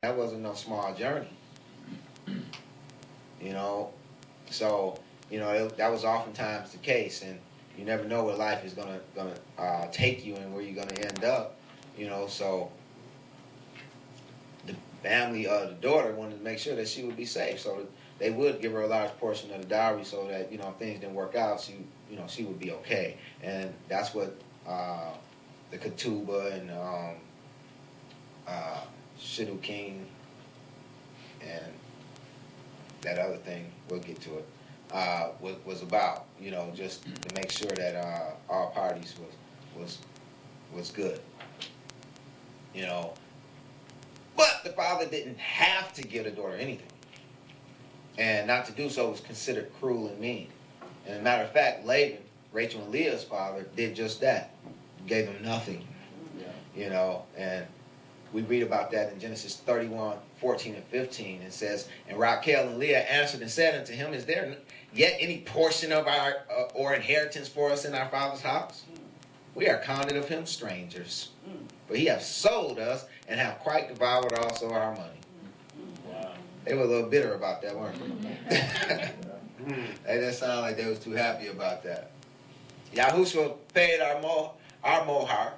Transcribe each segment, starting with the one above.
That wasn't no small journey, you know. So, that was oftentimes the case, and you never know where life is gonna take you and where you're gonna end up, So the family of the daughter wanted to make sure that she would be safe, so that they would give her a large portion of the dowry, so that if things didn't work out, she would be okay, and that's what the ketubah and shidduchim and that other thing, we'll get to it, was about, just to make sure that all parties was good, But the father didn't have to give the daughter anything, and not to do so was considered cruel and mean. And as a matter of fact, Laban, Rachel and Leah's father, did just that, gave them nothing, and we read about that in Genesis 31:14-15. It says, "And Rachel and Leah answered and said unto him, Is there yet any portion of our or inheritance for us in our father's house? We are counted of him strangers. For he hath sold us and have quite devoured also our money." Wow. They were a little bitter about that, weren't they? They didn't sound like they was too happy about that. Yahushua paid our mohar.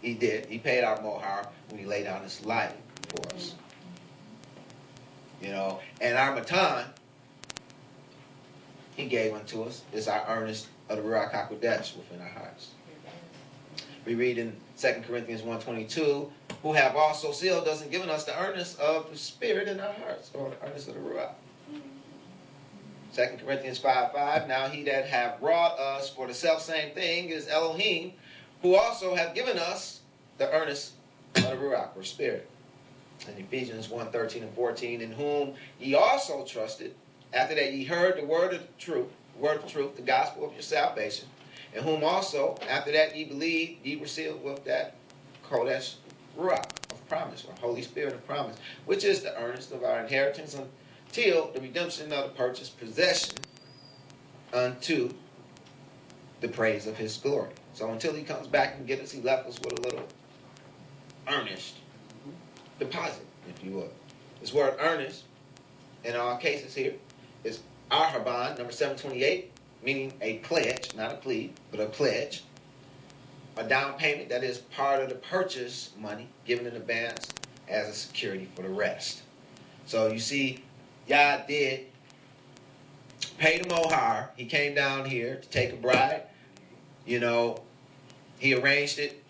He did. He paid our mohar when he laid down his life for us. And our matan, he gave unto us, is our earnest of the Ruach HaKodesh within our hearts. We read in 2 Corinthians 1:22, who have also sealed us and given us the earnest of the Spirit in our hearts, or the earnest of the Ruach. 2 Corinthians 5:5, now he that hath wrought us for the selfsame thing is Elohim, who also have given us the earnest of the Ruach, or Spirit. In Ephesians 1:13-14, in whom ye also trusted, after that ye heard the word of truth, the gospel of your salvation, in whom also, after that ye believed, ye were sealed with that Kodesh Ruach of promise, or Holy Spirit of promise, which is the earnest of our inheritance until the redemption of the purchased possession unto the praise of his glory. So until he comes back and gets us, he left us with a little earnest deposit, if you would. This word earnest, in all cases here, is arhaban, number 728, meaning a pledge, not a plea, but a pledge. A down payment that is part of the purchase money given in advance as a security for the rest. So you see, Yah did pay the mohar. He came down here to take a bride. He arranged it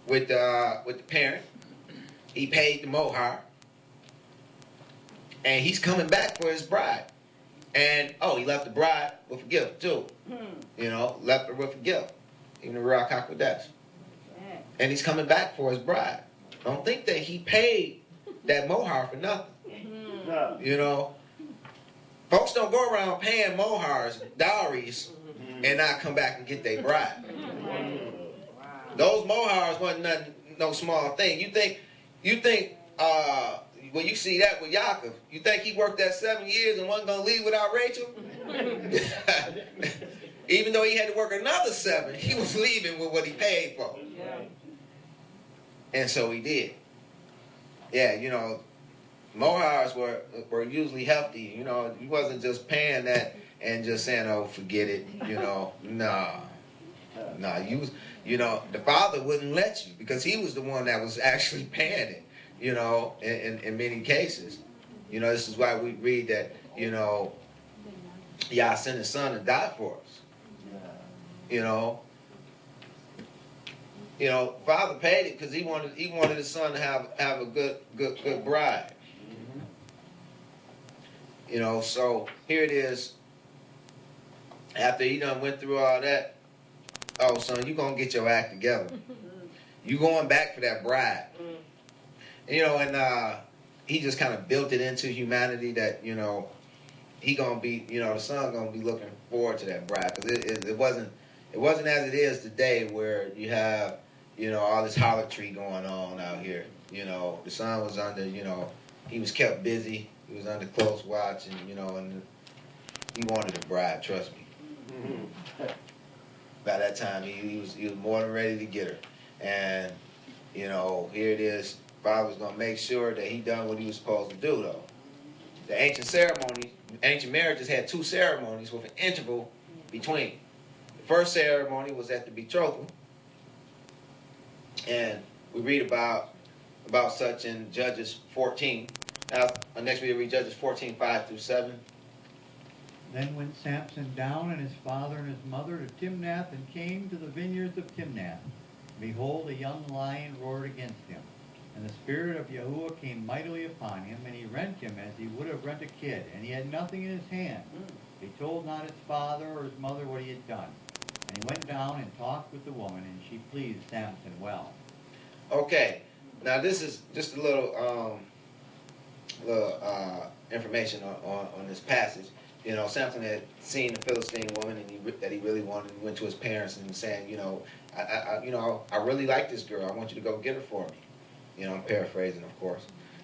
with the parent. He paid the mohar. And he's coming back for his bride. And, he left the bride with a gift, too. Left her with a gift. Even the Ruach HaKodesh. And he's coming back for his bride. Don't think that he paid that mohar for nothing. Folks don't go around paying mohars, dowries, and not come back and get their bride. Those mohars wasn't nothing, no small thing. You think, when you see that with Yaakov, you think he worked that 7 years and wasn't going to leave without Rachel? Even though he had to work another 7, he was leaving with what he paid for. And so he did. Yeah, mohars were usually hefty. He wasn't just paying that and just saying, "Oh, forget it." Nah. The father wouldn't let you, because he was the one that was actually paying it. In many cases, this is why we read that Yah sent his son to die for us. Father paid it because he wanted his son to have a good bride. So here it is. After he done went through all that, "Oh, son, you gonna get your act together. You going back for that bride." And he just kind of built it into humanity that he gonna be, the son gonna be looking forward to that bride, because it wasn't as it is today, where you have all this harlotry going on out here. The son was under, he was kept busy. He was under close watch, and and he wanted a bride. Trust me. By that time, he was more than ready to get her, and here it is. father was going to make sure that he done what he was supposed to do, though. The ancient marriages had 2 ceremonies with an interval between. The first ceremony was at the betrothal, and we read about such in Judges 14. Now, next we read Judges 14, 5 through 7. Then went Samson down and his father and his mother to Timnath, and came to the vineyards of Timnath. Behold, a young lion roared against him. And the spirit of Yahuwah came mightily upon him, and he rent him as he would have rent a kid, and he had nothing in his hand. He told not his father or his mother what he had done. And he went down and talked with the woman, and she pleased Samson well. Okay, now this is just a little information on this passage. You know, Samson had seen the Philistine woman that he really wanted, and went to his parents and saying, you know, I really like this girl. I want you to go get her for me. You know, I'm paraphrasing, of course.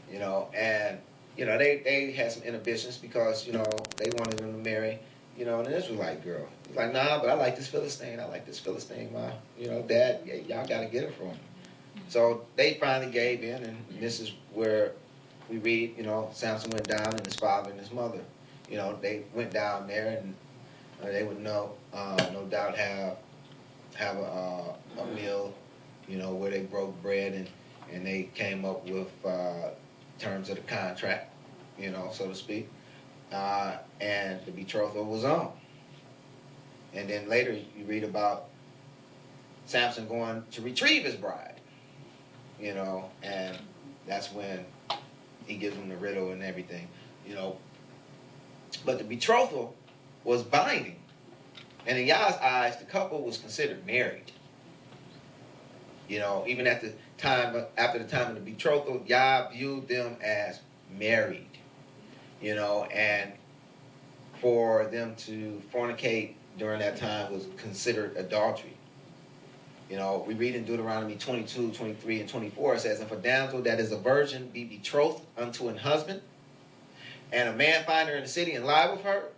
You know, and you know they had some inhibitions because you know they wanted him to marry, you know, an Israelite girl. He's like, nah, but I like this Philistine. I like this Philistine. My, you know, Dad, y'all got to get her for me. So they finally gave in, and this is where we read, you know, Samson went down, and his father and his mother, you know, they went down there, and they would no doubt have a meal, you know, where they broke bread and they came up with terms of the contract, you know, so to speak, and the betrothal was on. And then later you read about Samson going to retrieve his bride, you know, and that's when he gives him the riddle and everything, you know. But the betrothal was binding. And in Yah's eyes, the couple was considered married. You know, even at the time, after the time of the betrothal, Yah viewed them as married. You know, and for them to fornicate during that time was considered adultery. You know, we read in Deuteronomy 22, 23, and 24, it says, if a damsel that is a virgin be betrothed unto an husband, and a man find her in the city and lie with her,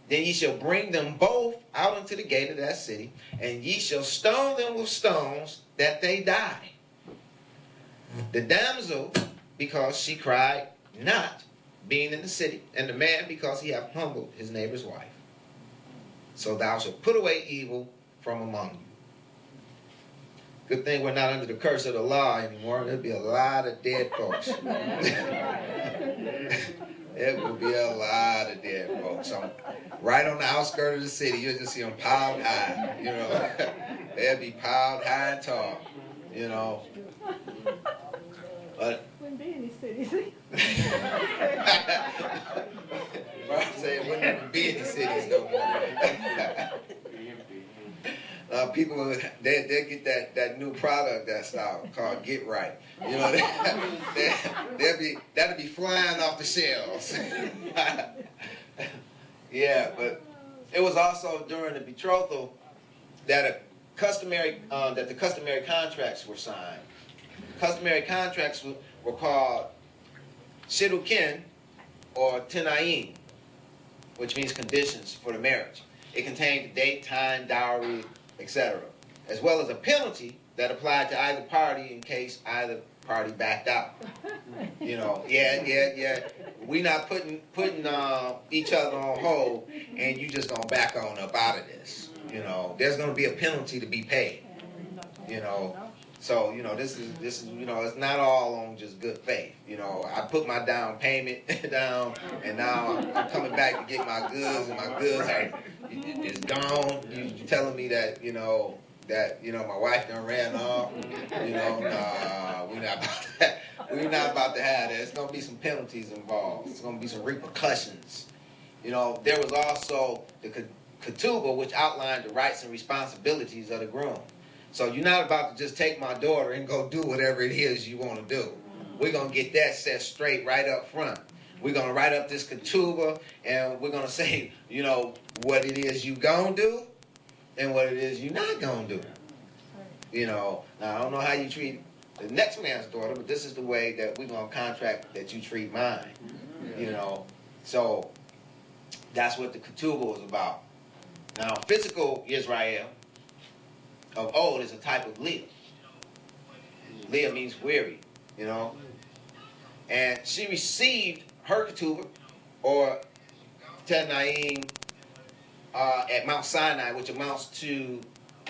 then ye shall bring them both out unto the gate of that city, and ye shall stone them with stones that they die. The damsel, because she cried not, being in the city, and the man, because he hath humbled his neighbor's wife. So thou shalt put away evil from among you. Good thing we're not under the curse of the law anymore. There'll be a lot of dead folks. There will be a lot of dead folks. Right on the outskirts of the city, you'll just see them piled high. You know, they'll be piled high and tall. You know, but wouldn't be any cities. I'm saying wouldn't even be any cities no more. People, they get that new product that's out called Get Right. You know, that'll be flying off the shelves. Yeah, but it was also during the betrothal that the customary contracts were signed. Customary contracts were called Shidukin or Tenayim, which means conditions for the marriage. It contained the date, time, dowry, etc., as well as a penalty that applied to either party in case either party backed out. You know, yeah. We not putting each other on hold, and you just gonna back on up out of this. You know, there's gonna be a penalty to be paid. You know, so you know this is you know it's not all on just good faith. You know, I put my down payment down, and now I'm coming back to get my goods, and my goods is gone. You telling me that my wife done ran off. You know, nah, we're not about that. We're not about to have that. There's gonna be some penalties involved. There's gonna be some repercussions. You know, there was also the ketubah, which outlined the rights and responsibilities of the groom. So you're not about to just take my daughter and go do whatever it is you want to do. We're going to get that set straight right up front. We're going to write up this ketubah, and we're going to say, you know, what it is you going to do and what it is you're not going to do. You know, now I don't know how you treat the next man's daughter, but this is the way that we're going to contract that you treat mine. You know, so that's what the ketubah was about. Now, physical Israel of old is a type of Leah. Leah means weary, you know. And she received her ketubah, or Tanaim, at Mount Sinai, which amounts to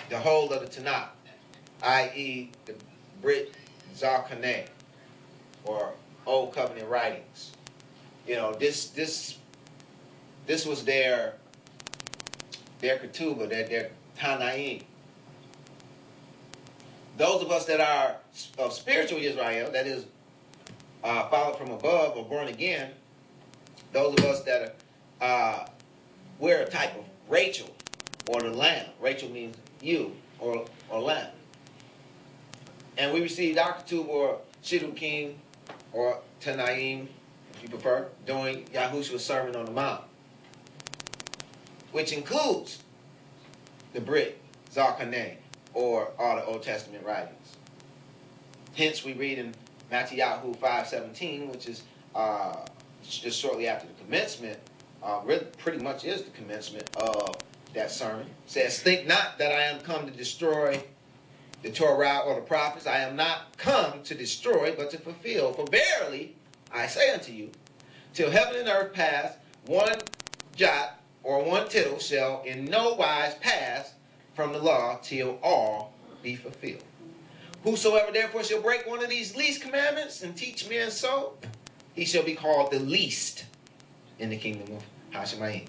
the whole of the Tanakh, i.e. the Brit Zarkaneh, or Old Covenant writings. You know, this was their ketubah, their Tanaim. Those of us that are of spiritual Israel, that is, followed from above or born again, those of us that we're a type of Rachel, or the lamb. Rachel means you, or lamb. And we received our ketubah, or Shidduchim, or Tanaim, if you prefer, during Yahushua's Sermon on the Mount, which includes the Brit Zarkaneh, or all the Old Testament writings. Hence, we read in Matthew 5:17, which is just shortly after the commencement, really pretty much is the commencement of that sermon. It says, "Think not that I am come to destroy the Torah or the prophets. I am not come to destroy, but to fulfill. For verily, I say unto you, till heaven and earth pass, one jot or one tittle shall in no wise pass from the law till all be fulfilled. Whosoever therefore shall break one of these least commandments and teach men so, he shall be called the least in the kingdom of Hashemayim.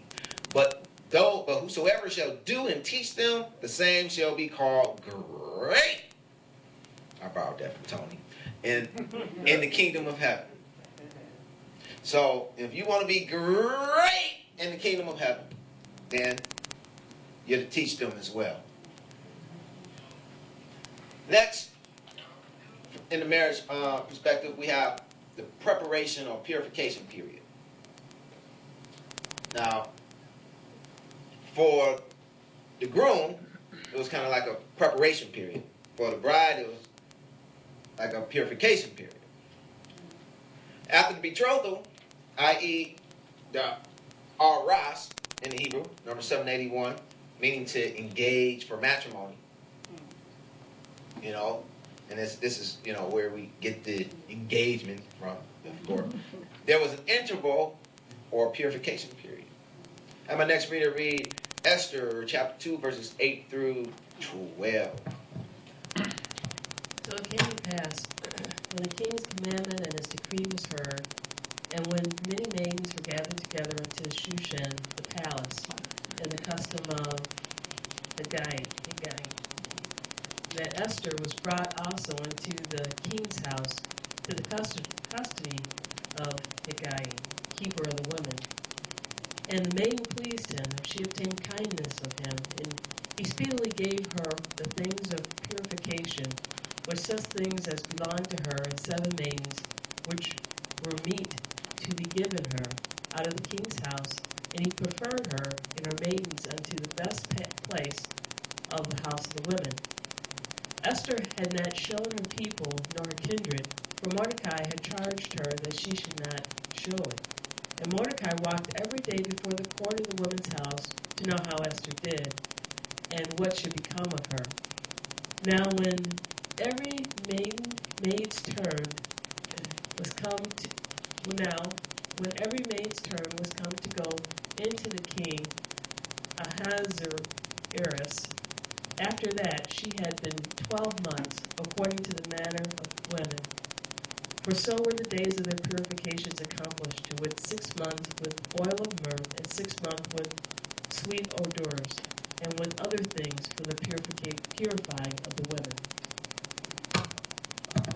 But whosoever shall do and teach them, the same shall be called great." I borrowed that from Tony. In the kingdom of heaven. So, if you want to be great in the kingdom of heaven, then you're to teach them as well. Next, in the marriage perspective, we have the preparation or purification period. Now, for the groom, it was kind of like a preparation period. For the bride, it was like a purification period. After the betrothal, i.e. the aras in the Hebrew, number 781, meaning to engage for matrimony. You know, and this is, you know, where we get the engagement from, of course. There was an interval or purification period. And my next reader read Esther chapter 2, verses 8 through 12. So it came to pass, when the king's commandment and his decree was heard, and when many maidens were gathered together unto Shushan, the palace, in the custom of Hegai, that Esther was brought also into the king's house to the custody of Hegai, keeper of the women. And the maiden pleased him, and she obtained kindness of him, and he speedily gave her the things of purification, which such things as belonged to her, and 7 maidens, which were meet to be given her out of the king's house, and he preferred her and her maidens unto the best place of the house of the women. Esther had not shown her people nor her kindred, for Mordecai had charged her that she should not show it. And Mordecai walked every day before the court of the women's house to know how Esther did, and what should become of her. Now when every maid's turn was come to go into the king Ahasuerus, after that she had been 12 months, according to the manner of women. For so were the days of their purifications accomplished, to wit 6 months with oil of myrrh, and 6 months with sweet odors, and with other things for the purifying of the women.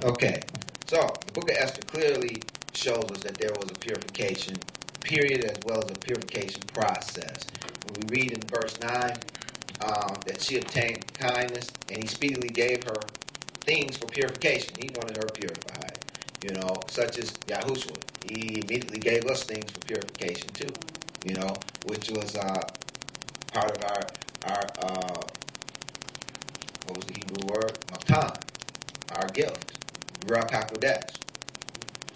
Okay, so the book of Esther clearly shows us that there was a purification period as well as a purification process. When we read in verse 9 that she obtained kindness and he speedily gave her things for purification. He wanted her purified, you know, such as Yahushua. He immediately gave us things for purification too, you know, which was part of our what was the Hebrew word? Matan, our gift. Ruach HaKodesh,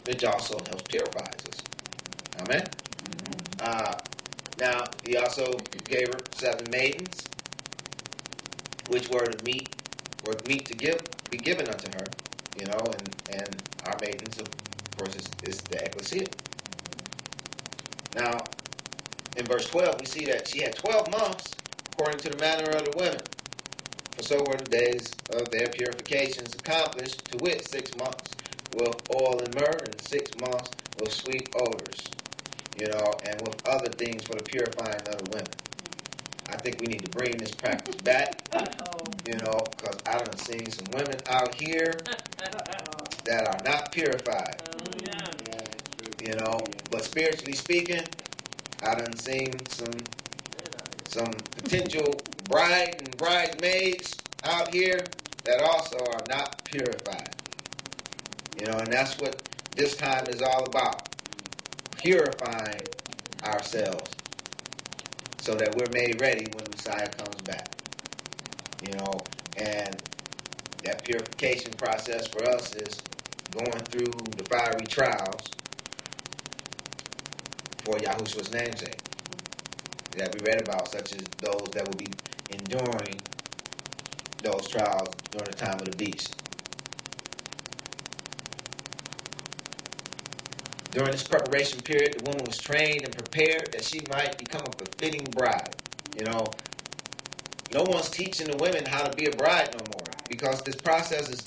which also helps purifies us. Amen? Now, he also gave her 7 maidens, which were meet to be given unto her, you know, and our maidens, of course, is the ecclesia. Now, in verse 12, we see that she had 12 months, according to the manner of the women. For so were the days of their purifications accomplished, to wit, 6 months with oil and myrrh, and 6 months with sweet odors, and with other things for the purifying of the women. I think we need to bring this practice back, because I done seen some women out here that are not purified. But spiritually speaking, I done seen some potential bride and bridesmaids out here that also are not purified. And that's what this time is all about. Purifying ourselves so that we're made ready when Messiah comes back. And that purification process for us is going through the fiery trials for Yahushua's namesake that we read about, such as those that will be enduring those trials during the time of the beast. During this preparation period, the woman was trained and prepared that she might become a befitting bride. No one's teaching the women how to be a bride no more, because this process has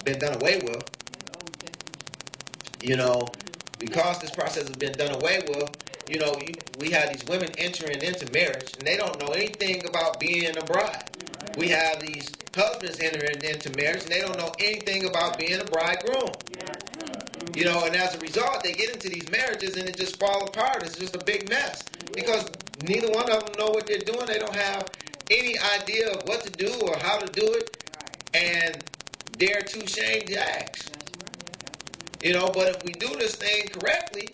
been done away with. Because this process has been done away with, we have these women entering into marriage, and they don't know anything about being a bride. We have these husbands entering into marriage, and they don't know anything about being a bridegroom. And as a result, they get into these marriages, and it just falls apart. It's just a big mess, because neither one of them know what they're doing. They don't have any idea of what to do or how to do it, and they're too ashamed to ask. But if we do this thing correctly,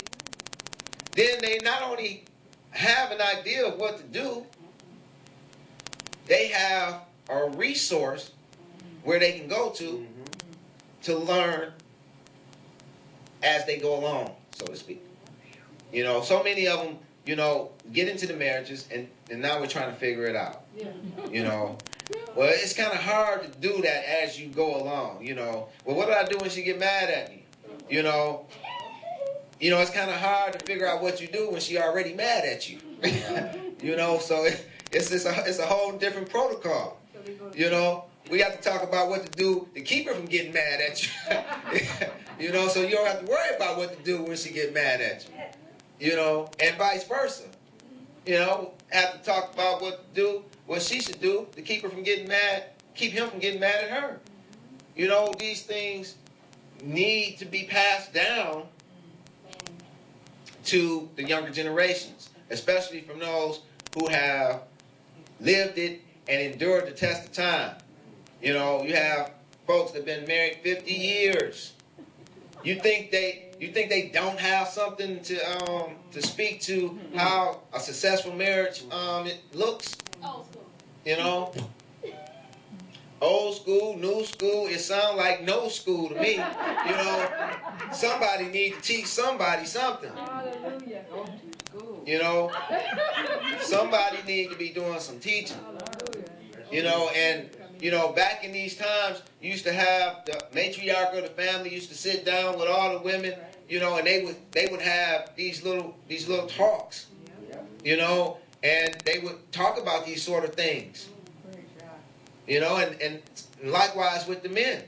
then they not only have an idea of what to do, they have a resource where they can go to learn as they go along, so to speak. So many of them, get into the marriages, and now we're trying to figure it out. Well, it's kind of hard to do that as you go along. Well, what do I do when she get mad at me? It's kind of hard to figure out what you do when she already mad at you. So it's a whole different protocol. We have to talk about what to do to keep her from getting mad at you. So you don't have to worry about what to do when she get mad at you. And vice versa. Have to talk about what to do, what she should do to keep her from getting mad, keep him from getting mad at her. These things need to be passed down to the younger generations, especially from those who have lived it and endured the test of time. You have folks that have been married 50 years. You think they don't have something to speak to how a successful marriage it looks? Old school, new school, it sounds like no school to me. Somebody needs to teach somebody something. Hallelujah. Go to school. Somebody needs to be doing some teaching. Back in these times, you used to have the matriarch of the family used to sit down with all the women, and they would have these little talks, and they would talk about these sort of things. And likewise with the men.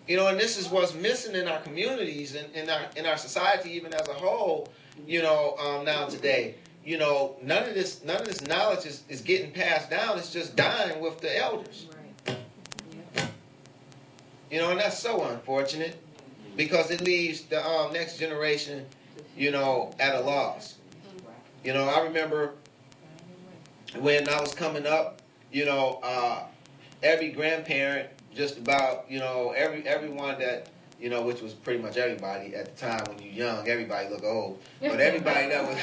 And this is what's missing in our communities and in our society, even as a whole. Now today, none of this knowledge is getting passed down. It's just dying with the elders. And that's so unfortunate, because it leaves the next generation, at a loss. I remember when I was coming up. Every grandparent, just about, everyone that, which was pretty much everybody at the time when you're young, everybody looked old. But everybody that was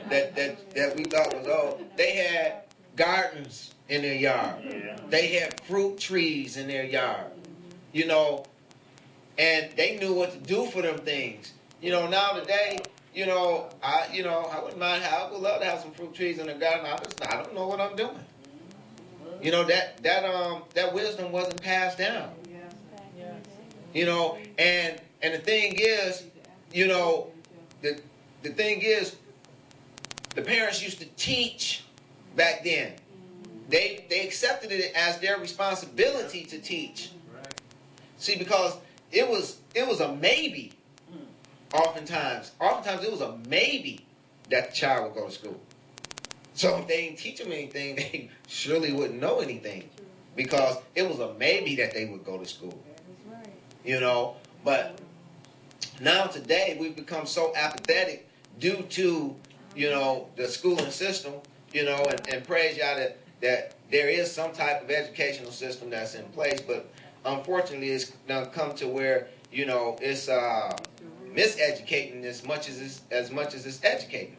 that we thought was old, they had gardens in their yard. Yeah. They had fruit trees in their yard. And they knew what to do for them things. Now today, I wouldn't mind I would love to have some fruit trees in the garden. I don't know what I'm doing. That wisdom wasn't passed down. You know, and the thing is, you know, the thing is, the parents used to teach back then. They accepted it as their responsibility to teach. See, because it was a maybe. Oftentimes it was a maybe that the child would go to school. So if they didn't teach them anything, they surely wouldn't know anything, because it was a maybe that they would go to school. You know, but now today we've become so apathetic due to, you know, the schooling system, you know, and praise y'all that there is some type of educational system that's in place, but unfortunately it's now come to where, you know, it's miseducating as much as it's educating.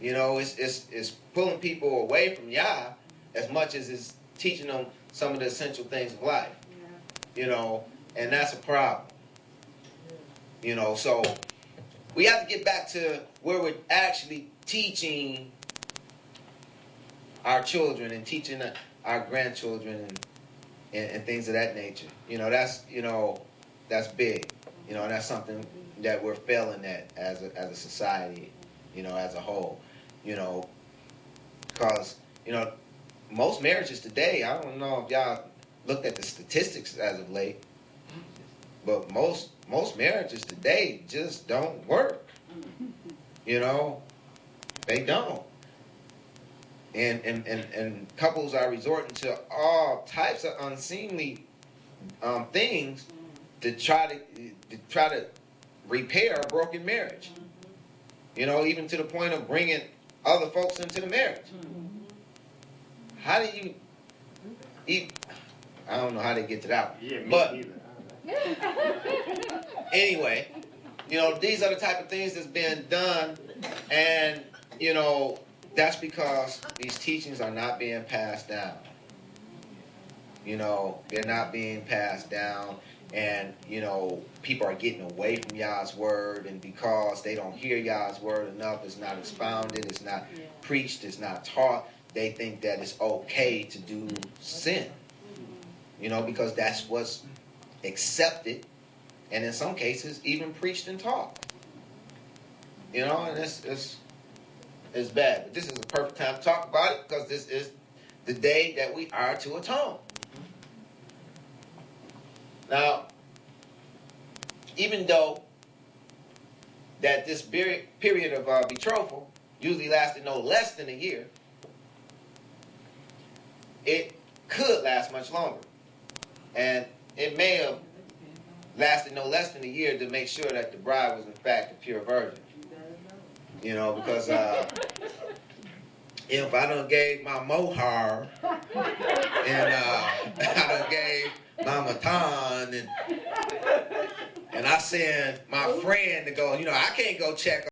You know, it's pulling people away from Yah as much as it's teaching them some of the essential things of life. You know, and that's a problem. You know, so we have to get back to where we're actually teaching our children and teaching our grandchildren and things of that nature. You know, that's big. You know, and that's something that we're failing at as a society, you know, as a whole. You know, because, you know, most marriages today, I don't know if y'all looked at the statistics as of late, but most marriages today just don't work. You know, they don't. And couples are resorting to all types of unseemly things to try to repair a broken marriage. You know, even to the point of bringing other folks into the marriage. How do you I don't know how they get to that one. Yeah, me but neither. Anyway, you know, these are the type of things that's being done, and, you know, that's because these teachings are not being passed down. You know, they're not being passed down, and, you know, people are getting away from Yah's word, and because they don't hear Yah's word enough, it's not expounded, it's not preached, it's not taught, they think that it's okay to do sin. You know, because that's what's accepted, and in some cases, even preached and taught. You know, and it's bad. But this is a perfect time to talk about it, because this is the day that we are to atone. Now, even though that this period of betrothal usually lasted no less than a year, it could last much longer. And it may have lasted no less than a year to make sure that the bride was in fact a pure virgin. You know, because if I done gave my mohar and I done gave my matan and I send my friend to go, you know, I can't go check